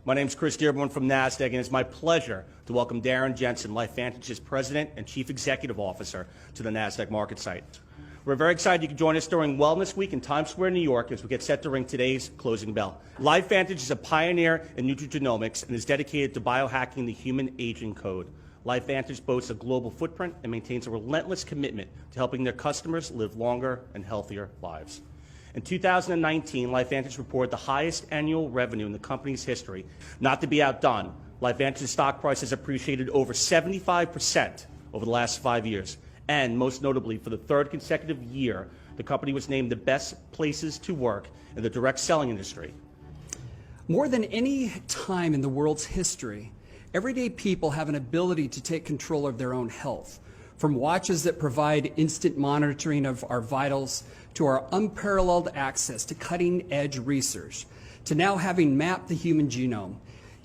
My name is Chris Dearborn from NASDAQ, and it's my pleasure to welcome Darren Jensen, Lifevantage's President and Chief Executive Officer, to the NASDAQ market site. We're very excited you can join us during Wellness Week in Times Square, New York, as we get set to ring today's closing bell. Lifevantage is a pioneer in nutrigenomics and is dedicated to biohacking the human aging code. Lifevantage boasts a global footprint and maintains a relentless commitment to helping their customers live longer and healthier lives. In 2019, Lifevantage reported the highest annual revenue in the company's history. Not to be outdone, Lifevantage's stock price has appreciated over 75% over the last 5 years. And most notably, for the third consecutive year, the company was named the best places to work in the direct selling industry. More than any time in the world's history, everyday people have an ability to take control of their own health. From watches that provide instant monitoring of our vitals, to our unparalleled access to cutting-edge research, to now having mapped the human genome.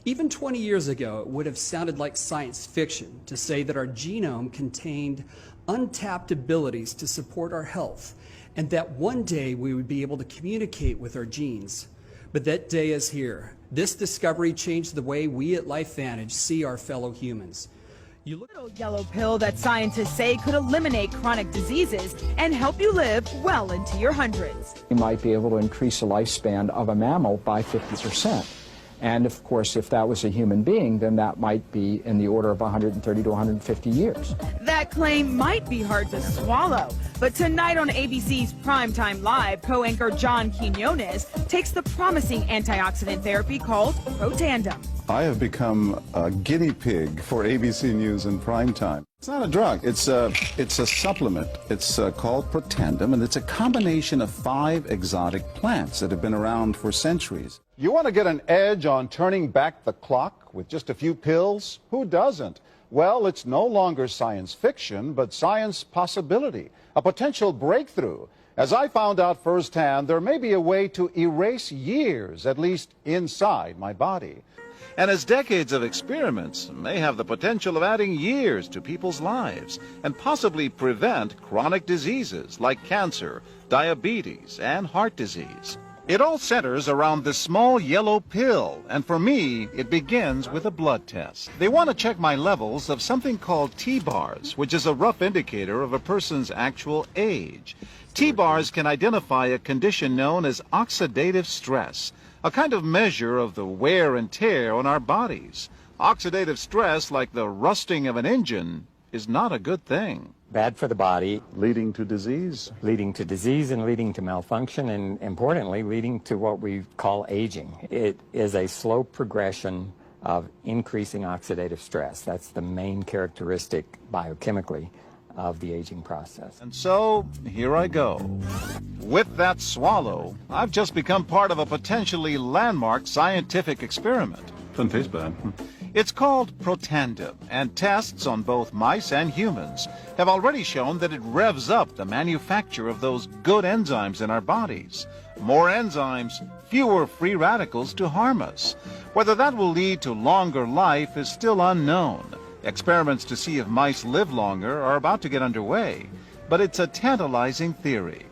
Even 20 years ago, it would have sounded like science fiction to say that our genome contained untapped abilities to support our health, and that one day we would be able to communicate with our genes. But that day is here. This discovery changed the way we at Lifevantage see our fellow humans. You look at a yellow pill that scientists say could eliminate chronic diseases and help you live well into your hundreds. You might be able to increase the lifespan of a mammal by 50%. And of course, if that was a human being, then that might be in the order of 130 to 150 years. That claim might be hard to swallow, but tonight on ABC's Primetime Live, co-anchor John Quinones takes the promising antioxidant therapy called Protandim. I have become a guinea pig for ABC News in primetime. It's not a drug. It's a supplement. It's called Protandim, and it's a combination of 5 exotic plants that have been around for centuries. You want to get an edge on turning back the clock with just a few pills? Who doesn't? Well, it's no longer science fiction, but science possibility, a potential breakthrough. As I found out firsthand, there may be a way to erase years, at least inside my body. And as decades of experiments may have the potential of adding years to people's lives and possibly prevent chronic diseases like cancer, diabetes, and heart disease. It all centers around this small yellow pill, and for me, it begins with a blood test. They want to check my levels of something called T-bars, which is a rough indicator of a person's actual age. T-bars can identify a condition known as oxidative stress, a kind of measure of the wear and tear on our bodies. Oxidative stress, like the rusting of an engine, is not a good thing. Bad for the body. Leading to disease. Leading to disease and leading to malfunction, and importantly, leading to what we call aging. It is a slow progression of increasing oxidative stress. That's the main characteristic biochemically of the aging process. And so, here I go. With that swallow, I've just become part of a potentially landmark scientific experiment. Doesn't taste bad. It's called Protandim, and tests on both mice and humans have already shown that it revs up the manufacture of those good enzymes in our bodies. More enzymes, fewer free radicals to harm us. Whether that will lead to longer life is still unknown. Experiments to see if mice live longer are about to get underway, but it's a tantalizing theory.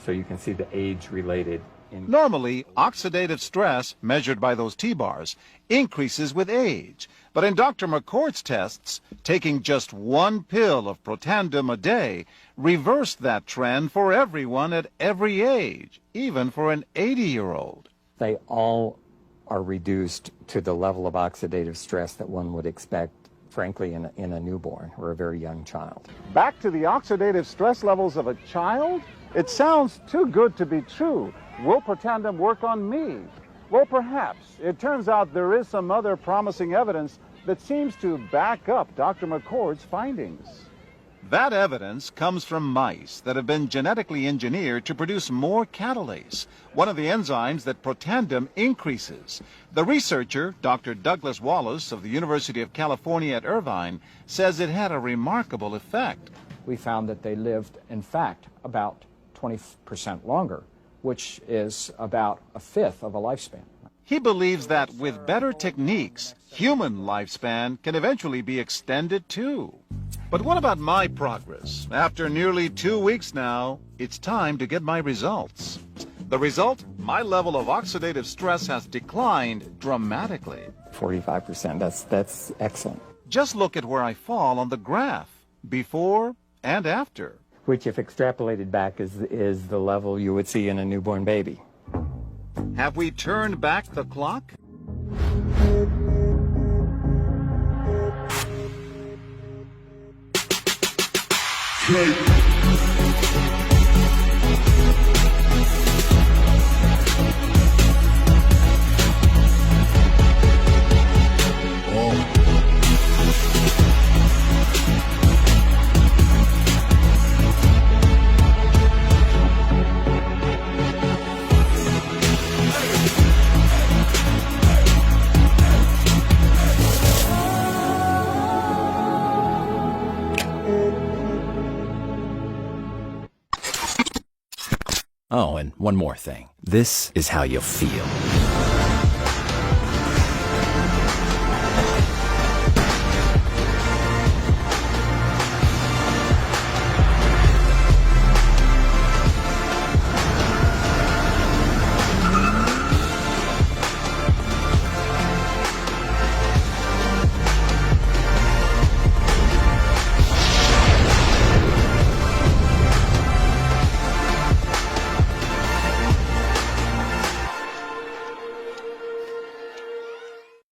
So you can see the age-related. Normally, oxidative stress, measured by those T-bars, increases with age. But in Dr. McCord's tests, taking just 1 pill of Protandim a day reversed that trend for everyone at every age, even for an 80-year-old. They all are reduced to the level of oxidative stress that one would expect, frankly, in a newborn or a very young child. Back to the oxidative stress levels of a child? It sounds too good to be true. Will Protandim work on me? Well, perhaps. It turns out there is some other promising evidence that seems to back up Dr. McCord's findings. That evidence comes from mice that have been genetically engineered to produce more catalase, one of the enzymes that Protandim increases. The researcher, Dr. Douglas Wallace of the University of California at Irvine, says it had a remarkable effect. We found that they lived, in fact, about 20% longer, which is about a fifth of a lifespan. He believes that with better techniques, human lifespan can eventually be extended too. But what about my progress? After nearly 2 weeks now, it's time to get my results. The result? My level of oxidative stress has declined dramatically. 45%, that's excellent. Just look at where I fall on the graph, before and after. Which, if extrapolated back, is the level you would see in a newborn baby. Have we turned back the clock? Oh, and one more thing. This is how you'll feel.